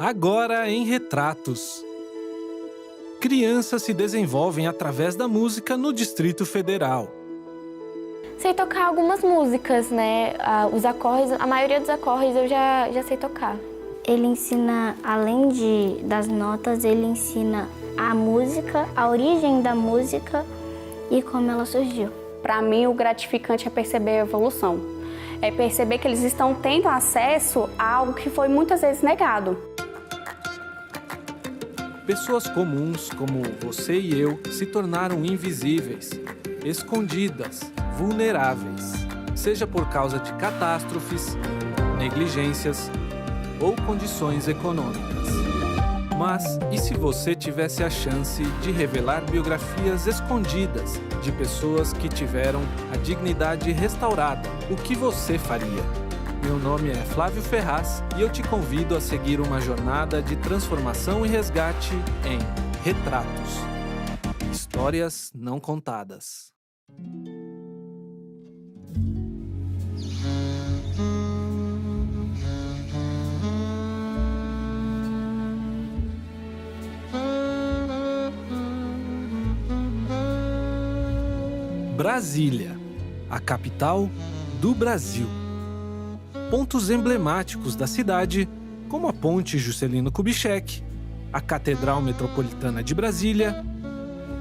Agora em Retratos. Crianças se desenvolvem através da música no Distrito Federal. Sei tocar algumas músicas, né? Os acordes, a maioria dos acordes eu já sei tocar. Ele ensina, além das notas, ele ensina a música, a origem da música e como ela surgiu. Para mim, o gratificante é perceber a evolução. É perceber que eles estão tendo acesso a algo que foi muitas vezes negado. Pessoas comuns, como você e eu, se tornaram invisíveis, escondidas, vulneráveis, seja por causa de catástrofes, negligências ou condições econômicas. Mas e se você tivesse a chance de revelar biografias escondidas de pessoas que tiveram a dignidade restaurada? O que você faria? Meu nome é Flávio Ferraz e eu te convido a seguir uma jornada de transformação e resgate em Retratos. Histórias não contadas. Brasília, a capital do Brasil. Pontos emblemáticos da cidade, como a Ponte Juscelino Kubitschek, a Catedral Metropolitana de Brasília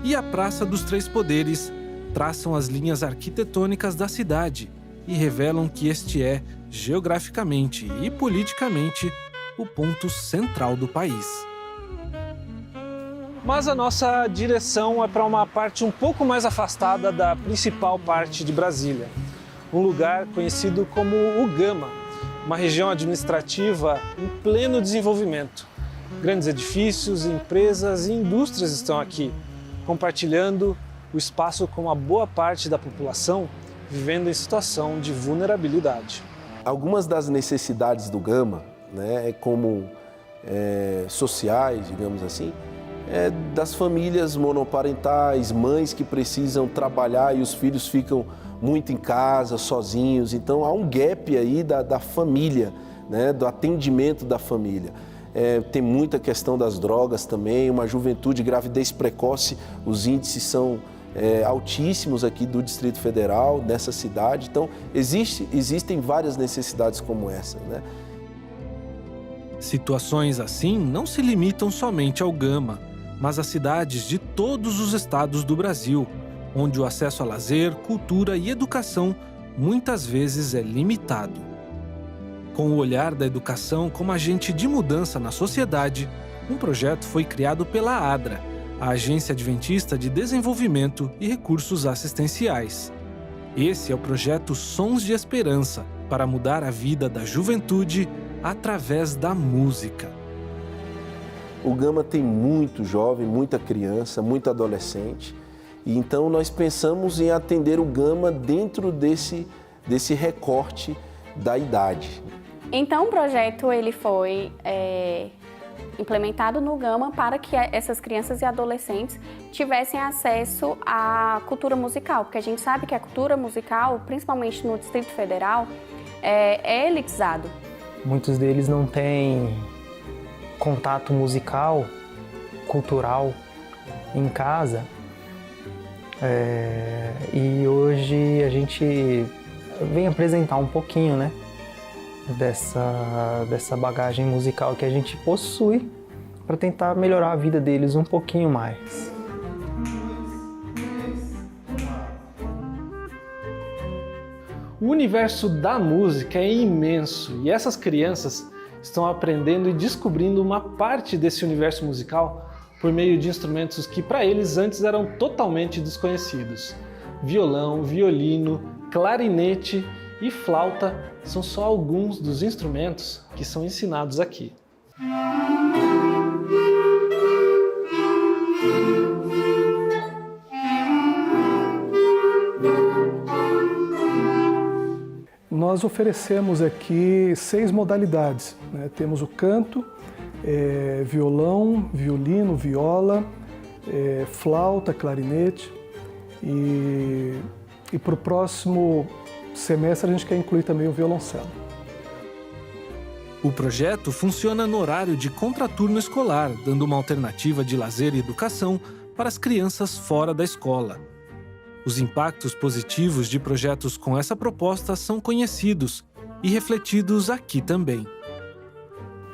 e a Praça dos Três Poderes, traçam as linhas arquitetônicas da cidade e revelam que este é, geograficamente e politicamente, o ponto central do país. Mas a nossa direção é para uma parte um pouco mais afastada da principal parte de Brasília. Um lugar conhecido como o Gama, uma região administrativa em pleno desenvolvimento. Grandes edifícios, empresas e indústrias estão aqui, compartilhando o espaço com uma boa parte da população vivendo em situação de vulnerabilidade. Algumas das necessidades do Gama, né, como sociais, digamos assim, das famílias monoparentais, mães que precisam trabalhar e os filhos ficam muito em casa, sozinhos. Então há um gap aí da família, né, do atendimento da família. Tem muita questão das drogas também, uma juventude, gravidez precoce, os índices são altíssimos aqui do Distrito Federal, nessa cidade. Então existem várias necessidades como essa, né? Situações assim não se limitam somente ao Gama, mas a cidades de todos os estados do Brasil, onde o acesso a lazer, cultura e educação muitas vezes é limitado. Com o olhar da educação como agente de mudança na sociedade, um projeto foi criado pela ADRA, a Agência Adventista de Desenvolvimento e Recursos Assistenciais. Esse é o projeto Sons de Esperança, para mudar a vida da juventude através da música. O Gama tem muito jovem, muita criança, muito adolescente. E então nós pensamos em atender o Gama dentro desse recorte da idade. Então o projeto ele foi implementado no Gama para que essas crianças e adolescentes tivessem acesso à cultura musical, porque a gente sabe que a cultura musical, principalmente no Distrito Federal, é elitizado. Muitos deles não têm contato musical, cultural em casa. E hoje a gente vem apresentar um pouquinho, né, dessa bagagem musical que a gente possui para tentar melhorar a vida deles um pouquinho mais. O universo da música é imenso e essas crianças estão aprendendo e descobrindo uma parte desse universo musical por meio de instrumentos que para eles antes eram totalmente desconhecidos. Violão, violino, clarinete e flauta são só alguns dos instrumentos que são ensinados aqui. Nós oferecemos aqui 6 modalidades, né? Temos o canto, violão, violino, viola, flauta, clarinete e para o próximo semestre a gente quer incluir também o violoncelo. O projeto funciona no horário de contraturno escolar, dando uma alternativa de lazer e educação para as crianças fora da escola. Os impactos positivos de projetos com essa proposta são conhecidos e refletidos aqui também.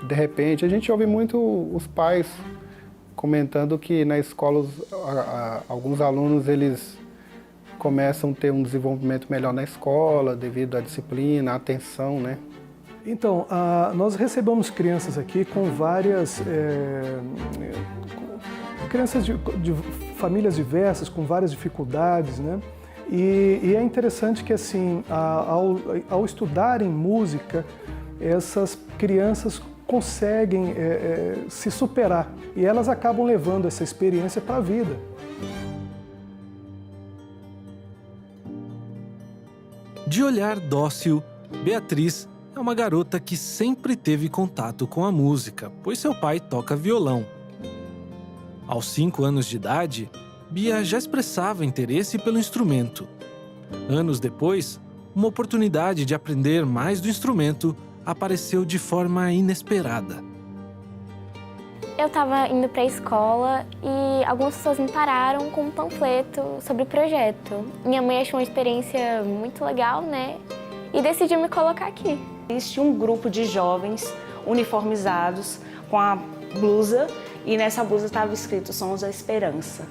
De repente, a gente ouve muito os pais comentando que na escola alguns alunos eles começam a ter um desenvolvimento melhor na escola devido à disciplina, à atenção, né? Então, nós recebemos crianças aqui com várias... crianças de famílias diversas, com várias dificuldades, né? E é interessante que, assim, ao estudarem música, essas crianças conseguem se superar e elas acabam levando essa experiência para a vida. De olhar dócil, Beatriz é uma garota que sempre teve contato com a música, pois seu pai toca violão. Aos 5 anos de idade, Bia já expressava interesse pelo instrumento. Anos depois, uma oportunidade de aprender mais do instrumento apareceu de forma inesperada. Eu estava indo para a escola e algumas pessoas me pararam com um panfleto sobre o projeto. Minha mãe achou uma experiência muito legal, né? E decidiu me colocar aqui. Existia um grupo de jovens uniformizados com a blusa e nessa blusa estava escrito Sons da Esperança.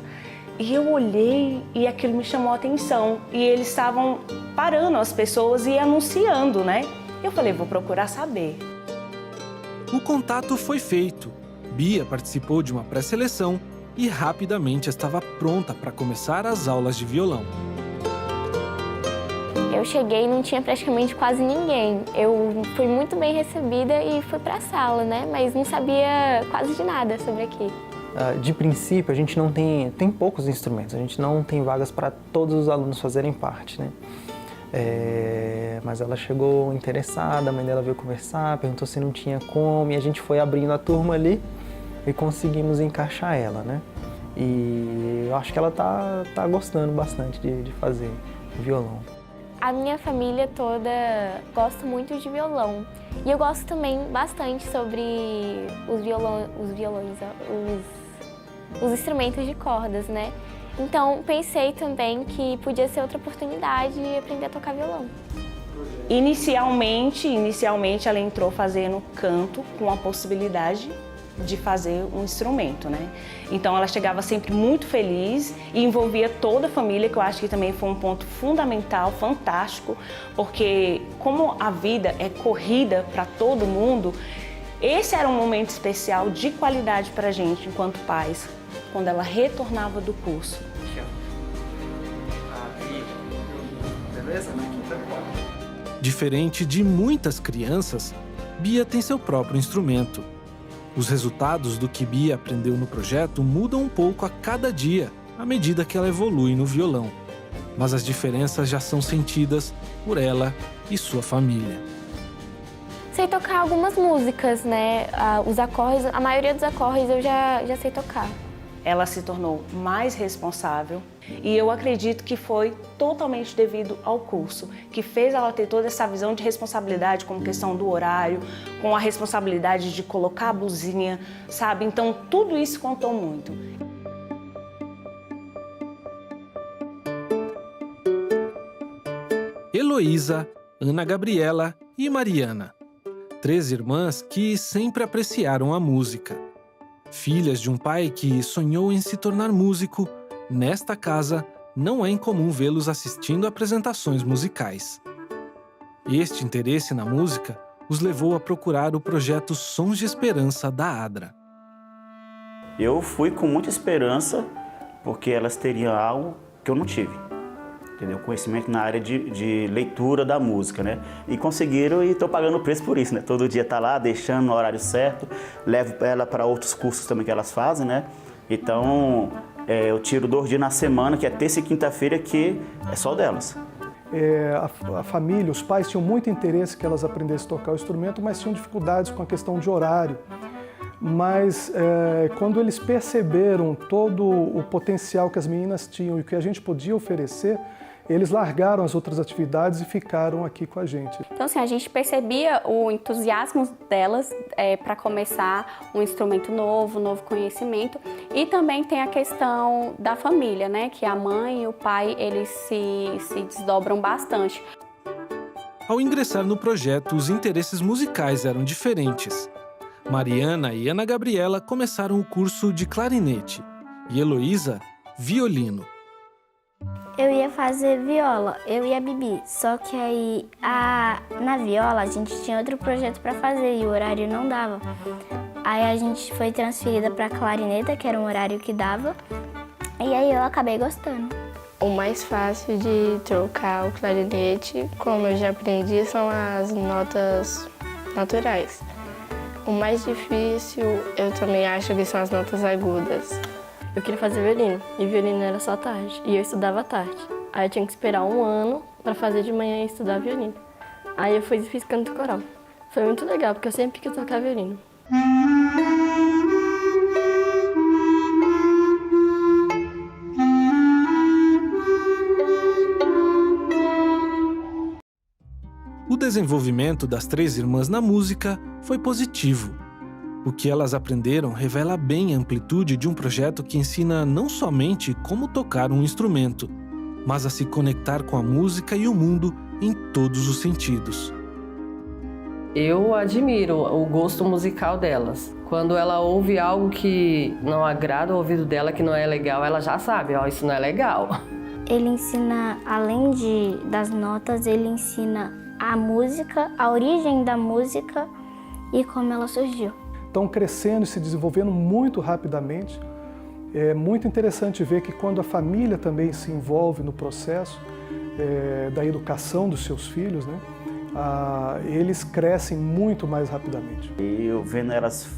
E eu olhei e aquilo me chamou a atenção. E eles estavam parando as pessoas e anunciando, né? Eu falei, vou procurar saber. O contato foi feito. Bia participou de uma pré-seleção e rapidamente estava pronta para começar as aulas de violão. Eu cheguei e não tinha praticamente quase ninguém. Eu fui muito bem recebida e fui para a sala, né? Mas não sabia quase de nada sobre aqui. De princípio, a gente não tem poucos instrumentos, a gente não tem vagas para todos os alunos fazerem parte, né? Mas ela chegou interessada, a mãe dela veio conversar, perguntou se não tinha como, e a gente foi abrindo a turma ali e conseguimos encaixar ela, né? E eu acho que ela tá gostando bastante de fazer violão. A minha família toda gosta muito de violão. E eu gosto também bastante sobre os instrumentos de cordas, né? Então, pensei também que podia ser outra oportunidade de aprender a tocar violão. Inicialmente ela entrou fazendo canto com a possibilidade de fazer um instrumento, né? Então ela chegava sempre muito feliz e envolvia toda a família, que eu acho que também foi um ponto fundamental, fantástico, porque como a vida é corrida para todo mundo, esse era um momento especial de qualidade para a gente, enquanto pais, quando ela retornava do curso. Diferente de muitas crianças, Bia tem seu próprio instrumento. Os resultados do que Bia aprendeu no projeto mudam um pouco a cada dia, à medida que ela evolui no violão. Mas as diferenças já são sentidas por ela e sua família. Sei tocar algumas músicas, né? Os acordes, a maioria dos acordes eu já sei tocar. Ela se tornou mais responsável e eu acredito que foi totalmente devido ao curso, que fez ela ter toda essa visão de responsabilidade, como questão do horário, com a responsabilidade de colocar a blusinha, sabe? Então, tudo isso contou muito. Heloísa, Ana Gabriela e Mariana. 3 irmãs que sempre apreciaram a música. Filhas de um pai que sonhou em se tornar músico, nesta casa não é incomum vê-los assistindo a apresentações musicais. Este interesse na música os levou a procurar o projeto Sons de Esperança da ADRA. Eu fui com muita esperança, porque elas teriam algo que eu não tive. Entendeu? Conhecimento na área de leitura da música, né? E conseguiram e estou pagando o preço por isso, né? Todo dia tá lá, deixando no horário certo, levo ela para outros cursos também que elas fazem, né? Então, eu tiro 2 dias na semana, que é terça e quinta-feira, que é só delas. A família, os pais tinham muito interesse que elas aprendessem a tocar o instrumento, mas tinham dificuldades com a questão de horário. Mas quando eles perceberam todo o potencial que as meninas tinham e que a gente podia oferecer, eles largaram as outras atividades e ficaram aqui com a gente. Então, assim, a gente percebia o entusiasmo delas para começar um instrumento novo, um novo conhecimento. E também tem a questão da família, né? Que a mãe e o pai, eles se desdobram bastante. Ao ingressar no projeto, os interesses musicais eram diferentes. Mariana e Ana Gabriela começaram o curso de clarinete e Heloísa, violino. Eu ia fazer viola, eu e a Bibi, só que aí na viola a gente tinha outro projeto para fazer e o horário não dava. Aí a gente foi transferida para clarineta, que era um horário que dava, e aí eu acabei gostando. O mais fácil de trocar o clarinete, como eu já aprendi, são as notas naturais. O mais difícil, eu também acho que são as notas agudas. Eu queria fazer violino, e violino era só tarde, e eu estudava à tarde. Aí eu tinha que esperar 1 ano para fazer de manhã e estudar violino. Aí eu fiz canto coral. Foi muito legal, porque eu sempre quis tocar violino. O desenvolvimento das 3 irmãs na música foi positivo. O que elas aprenderam revela bem a amplitude de um projeto que ensina não somente como tocar um instrumento, mas a se conectar com a música e o mundo em todos os sentidos. Eu admiro o gosto musical delas. Quando ela ouve algo que não agrada o ouvido dela, que não é legal, ela já sabe, ó, isso não é legal. Ele ensina, além das notas, ele ensina a música, a origem da música e como ela surgiu. Estão crescendo e se desenvolvendo muito rapidamente. É muito interessante ver que quando a família também se envolve no processo da educação dos seus filhos, né, eles crescem muito mais rapidamente. E eu vendo elas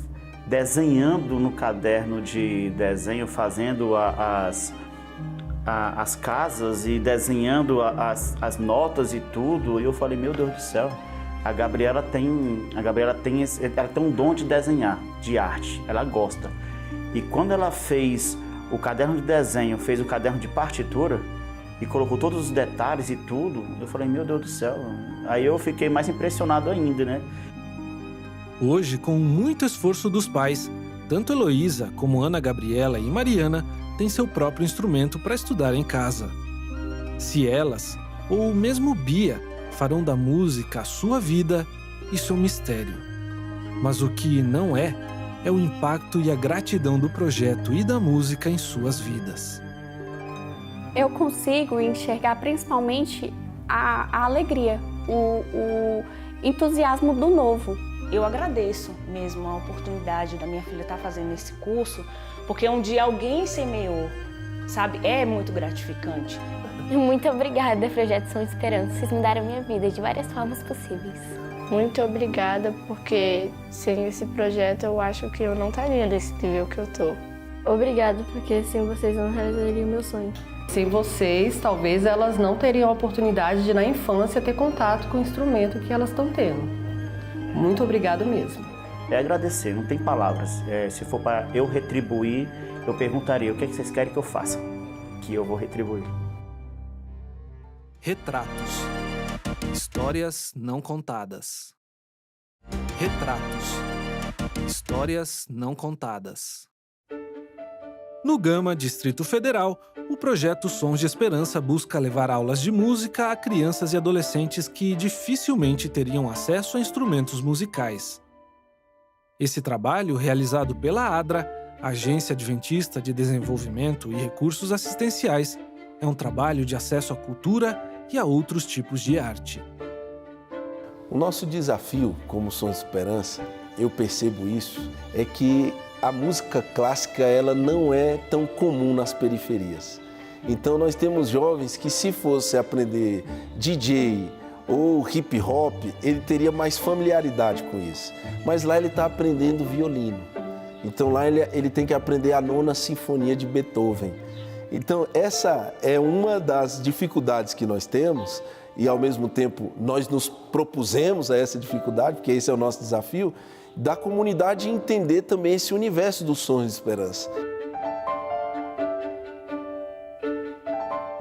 desenhando no caderno de desenho, fazendo as casas e desenhando as notas e tudo, e eu falei, meu Deus do céu, a Gabriela tem um dom de desenhar, de arte, ela gosta. E quando ela fez o caderno de desenho, fez o caderno de partitura e colocou todos os detalhes e tudo, eu falei, meu Deus do céu, aí eu fiquei mais impressionado ainda, né? Hoje, com muito esforço dos pais, tanto Heloísa como Ana Gabriela e Mariana têm seu próprio instrumento para estudar em casa. Se elas, ou mesmo Bia, farão da música a sua vida, isso é um mistério. Mas o que não é o impacto e a gratidão do projeto e da música em suas vidas. Eu consigo enxergar principalmente a alegria, o entusiasmo do novo. Eu agradeço mesmo a oportunidade da minha filha estar fazendo esse curso, porque um dia alguém semeou, sabe? É muito gratificante. Muito obrigada, Projeto Som Esperança. Vocês mudaram minha vida de várias formas possíveis. Muito obrigada, porque sem esse projeto eu acho que eu não estaria nesse nível que eu tô. Obrigada, porque sem vocês eu não realizaria o meu sonho. Sem vocês, talvez elas não teriam a oportunidade de, na infância, ter contato com o instrumento que elas estão tendo. Muito obrigado mesmo. É agradecer, não tem palavras. Se for para eu retribuir, eu perguntaria, o que vocês querem que eu faça? Que eu vou retribuir. Retratos. Histórias não contadas. Retratos. Histórias não contadas. No Gama, Distrito Federal, o projeto Sons de Esperança busca levar aulas de música a crianças e adolescentes que dificilmente teriam acesso a instrumentos musicais. Esse trabalho, realizado pela ADRA, Agência Adventista de Desenvolvimento e Recursos Assistenciais, é um trabalho de acesso à cultura e a outros tipos de arte. O nosso desafio como Sons de Esperança, eu percebo isso, é que a música clássica ela não é tão comum nas periferias. Então nós temos jovens que se fosse aprender DJ ou hip hop, ele teria mais familiaridade com isso. Mas lá ele está aprendendo violino. Então lá ele tem que aprender a 9ª Sinfonia de Beethoven. Então essa é uma das dificuldades que nós temos e ao mesmo tempo nós nos propusemos a essa dificuldade, porque esse é o nosso desafio, da comunidade entender também esse universo dos Sons de Esperança.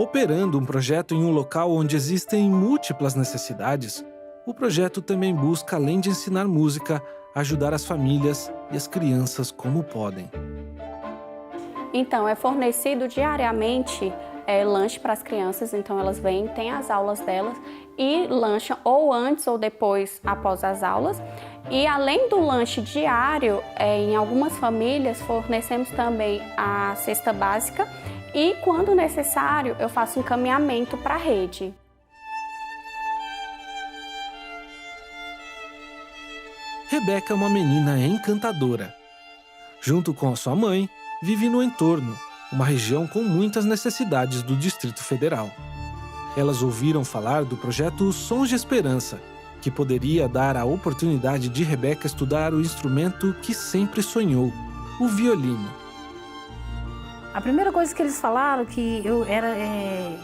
Operando um projeto em um local onde existem múltiplas necessidades, o projeto também busca, além de ensinar música, ajudar as famílias e as crianças como podem. Então, é fornecido diariamente lanche para as crianças, então elas vêm, têm as aulas delas e lancham ou antes ou depois, após as aulas. E além do lanche diário, em algumas famílias fornecemos também a cesta básica e, quando necessário, eu faço um encaminhamento para a rede. Rebeca é uma menina encantadora. Junto com a sua mãe, vive no entorno, uma região com muitas necessidades do Distrito Federal. Elas ouviram falar do projeto Sons de Esperança, que poderia dar a oportunidade de Rebeca estudar o instrumento que sempre sonhou, o violino. A primeira coisa que eles falaram que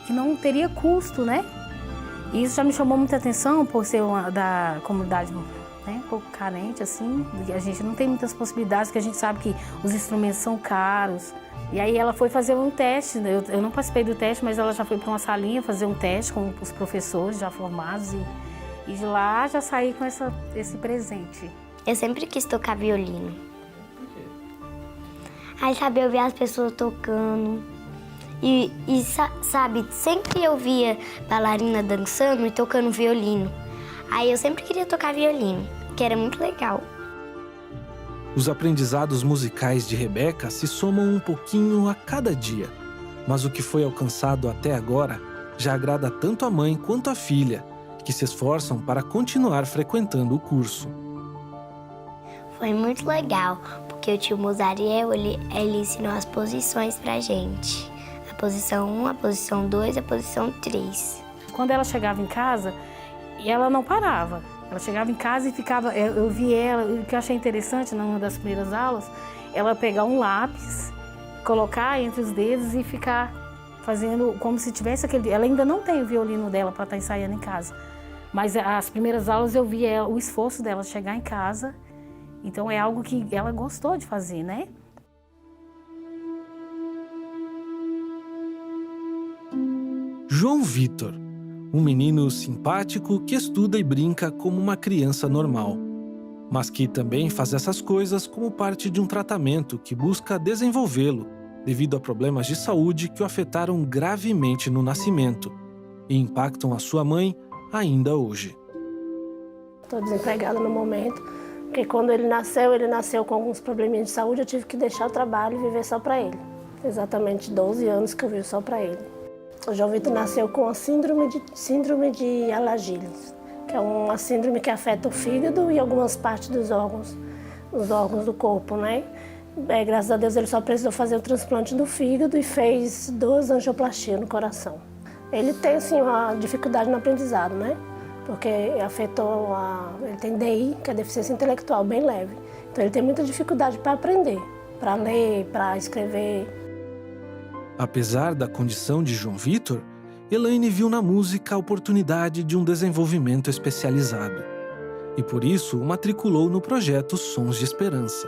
que não teria custo, né? E isso já me chamou muita atenção por ser da comunidade, né, um pouco carente, assim. A gente não tem muitas possibilidades, porque a gente sabe que os instrumentos são caros. E aí ela foi fazer um teste, eu não participei do teste, mas ela já foi para uma salinha fazer um teste com os professores já formados e de lá já saí com esse presente. Eu sempre quis tocar violino. Aí, sabe, eu via as pessoas tocando e sabe, sempre eu via bailarina dançando e tocando violino. Aí eu sempre queria tocar violino, que era muito legal. Os aprendizados musicais de Rebeca se somam um pouquinho a cada dia, mas o que foi alcançado até agora já agrada tanto a mãe quanto a filha, que se esforçam para continuar frequentando o curso. Foi muito legal, porque o tio Mozariel, ele ensinou as posições pra gente. A posição 1, a posição 2, a posição 3. Quando ela chegava em casa, ela não parava. Ela chegava em casa e ficava... Eu vi ela, o que eu achei interessante numa das primeiras aulas, ela pegar um lápis, colocar entre os dedos e ficar fazendo como se tivesse aquele... Ela ainda não tem o violino dela para estar ensaiando em casa. Mas as primeiras aulas eu vi o esforço dela chegar em casa. Então é algo que ela gostou de fazer, né? João Vitor, um menino simpático que estuda e brinca como uma criança normal, mas que também faz essas coisas como parte de um tratamento que busca desenvolvê-lo devido a problemas de saúde que o afetaram gravemente no nascimento e impactam a sua mãe ainda hoje. Estou desempregada no momento, porque quando ele nasceu com alguns probleminhas de saúde, eu tive que deixar o trabalho e viver só para ele. Exatamente 12 anos que eu vivo só para ele. O João Vitor nasceu com a síndrome de Alagille, que é uma síndrome que afeta o fígado e algumas partes dos órgãos do corpo, né? Graças a Deus ele só precisou fazer o transplante do fígado e fez 2 angioplastias no coração. Ele tem, assim, uma dificuldade no aprendizado, né? Porque ele tem DI, que é deficiência intelectual, bem leve. Então ele tem muita dificuldade para aprender, para ler, para escrever. Apesar da condição de João Vitor, Elaine viu na música a oportunidade de um desenvolvimento especializado. E por isso o matriculou no projeto Sons de Esperança.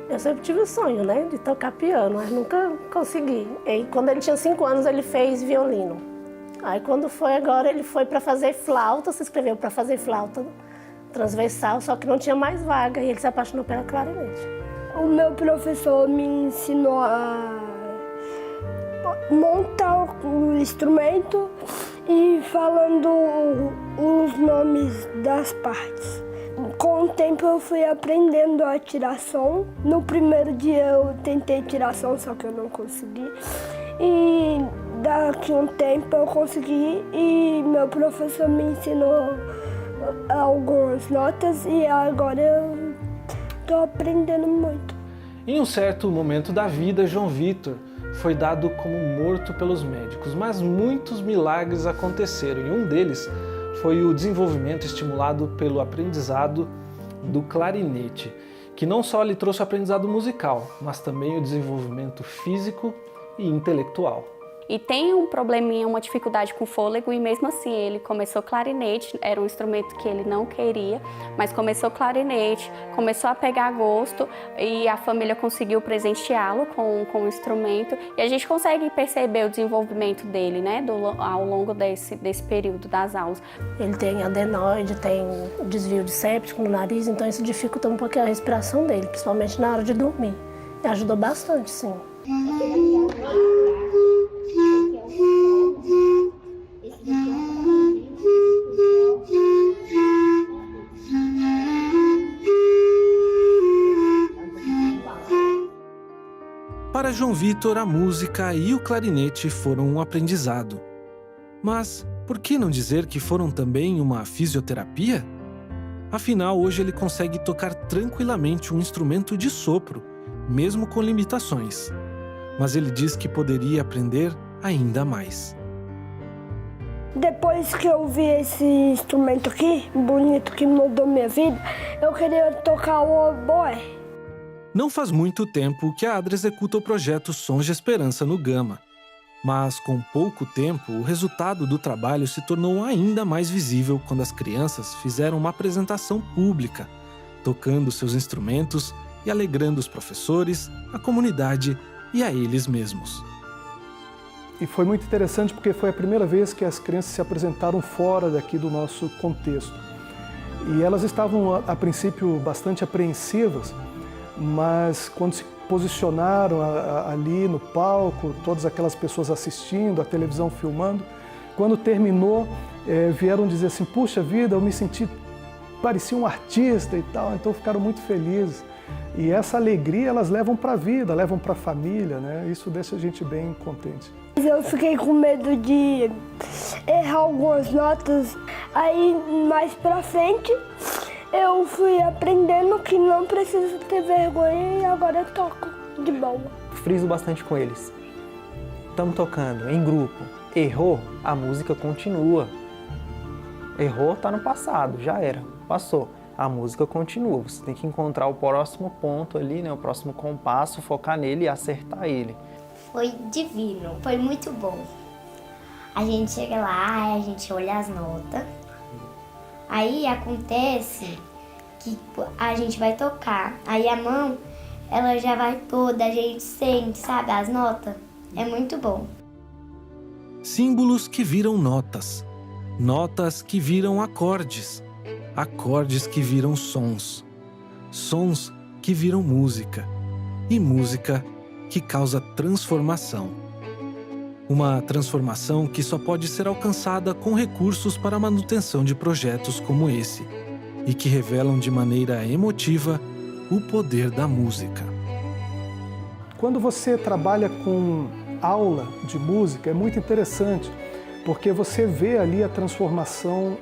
Eu sempre tive o sonho, né, de tocar piano, mas nunca consegui. E quando ele tinha 5 anos, ele fez violino. Aí quando foi agora, ele foi para fazer flauta, se inscreveu para fazer flauta transversal, só que não tinha mais vaga e ele se apaixonou pela clarinete. O meu professor me ensinou a montar o instrumento e falando os nomes das partes. Com o tempo eu fui aprendendo a tirar som. No primeiro dia eu tentei tirar som, só que eu não consegui. E daqui a um tempo eu consegui e meu professor me ensinou algumas notas e agora eu estou aprendendo muito. Em um certo momento da vida, João Vitor foi dado como morto pelos médicos, mas muitos milagres aconteceram e um deles foi o desenvolvimento estimulado pelo aprendizado do clarinete, que não só lhe trouxe o aprendizado musical, mas também o desenvolvimento físico e intelectual. e tem um probleminha, uma dificuldade com fôlego, e mesmo assim ele começou clarinete, era um instrumento que ele não queria, mas começou clarinete, começou a pegar gosto e a família conseguiu presenteá-lo com o instrumento, e a gente consegue perceber o desenvolvimento dele, né, ao longo desse período das aulas. Ele tem adenoide, tem desvio de séptico no nariz, então isso dificulta um pouquinho a respiração dele, principalmente na hora de dormir. E ajudou bastante, sim. Para João Vitor, a música e o clarinete foram um aprendizado. Mas por que não dizer que foram também uma fisioterapia? Afinal, hoje ele consegue tocar tranquilamente um instrumento de sopro, mesmo com limitações. Mas ele diz que poderia aprender ainda mais. Depois que eu vi esse instrumento aqui, bonito, que mudou minha vida, eu queria tocar o oboé. Não faz muito tempo que a Adra executa o projeto Sons de Esperança no Gama. Mas, com pouco tempo, o resultado do trabalho se tornou ainda mais visível quando as crianças fizeram uma apresentação pública, tocando seus instrumentos e alegrando os professores, a comunidade e a eles mesmos. E foi muito interessante porque foi a primeira vez que as crianças se apresentaram fora daqui do nosso contexto. E elas estavam, a princípio, bastante apreensivas, mas quando se posicionaram ali no palco, todas aquelas pessoas assistindo, a televisão filmando, quando terminou, vieram dizer assim, puxa vida, eu me senti, parecia um artista e tal, então ficaram muito felizes. E essa alegria elas levam para a vida, levam para a família, né? Isso deixa a gente bem contente. Eu fiquei com medo de errar algumas notas, aí mais pra frente eu fui aprendendo que não preciso ter vergonha e agora eu toco de boa. Friso bastante com eles. Estamos tocando em grupo. Errou, a música continua. Errou, está no passado, já era, passou. A música continua, você tem que encontrar o próximo ponto ali, né, o próximo compasso, focar nele e acertar ele. Foi divino, foi muito bom. A gente chega lá, a gente olha as notas, aí acontece que a gente vai tocar, aí a mão, ela já vai toda, a gente sente, sabe, as notas, é muito bom. Símbolos que viram notas, notas que viram acordes, acordes que viram sons, sons que viram música e música que causa transformação. Uma transformação que só pode ser alcançada com recursos para a manutenção de projetos como esse e que revelam de maneira emotiva o poder da música. Quando você trabalha com aula de música, é muito interessante, porque você vê ali a transformação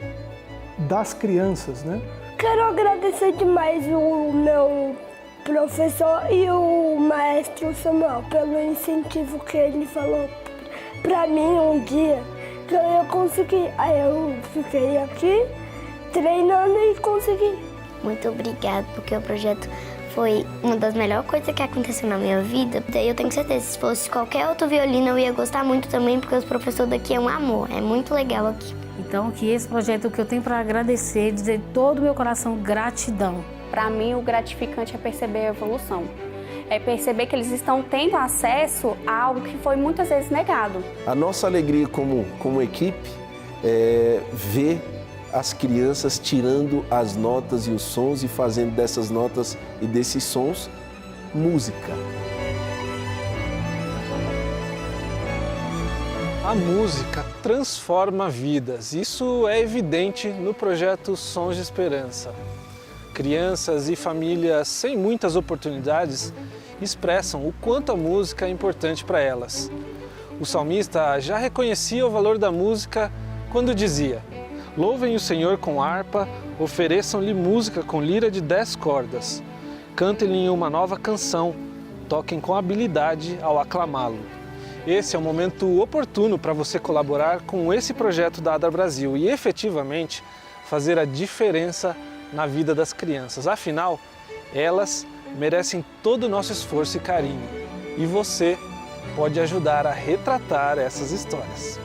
das crianças, né? Quero agradecer demais o meu professor e o maestro Samuel pelo incentivo que ele falou para mim um dia que eu ia conseguir. Aí eu fiquei aqui treinando e consegui. Muito obrigada, porque o projeto foi uma das melhores coisas que aconteceu na minha vida. Daí eu tenho certeza, se fosse qualquer outro violino eu ia gostar muito também, porque os professores daqui é um amor, é muito legal aqui. Então, que esse projeto que eu tenho para agradecer, dizer de todo o meu coração, gratidão. Para mim, o gratificante é perceber a evolução. É perceber que eles estão tendo acesso a algo que foi muitas vezes negado. A nossa alegria como equipe é ver as crianças tirando as notas e os sons e fazendo dessas notas e desses sons música. A música transforma vidas. Isso é evidente no projeto Sons de Esperança. Crianças e famílias sem muitas oportunidades expressam o quanto a música é importante para elas. O salmista já reconhecia o valor da música quando dizia: louvem o Senhor com harpa, ofereçam-lhe música com lira de 10 cordas. Cantem-lhe uma nova canção, toquem com habilidade ao aclamá-lo. Esse é o momento oportuno para você colaborar com esse projeto da Adra Brasil e efetivamente fazer a diferença na vida das crianças. Afinal, elas merecem todo o nosso esforço e carinho. E você pode ajudar a retratar essas histórias.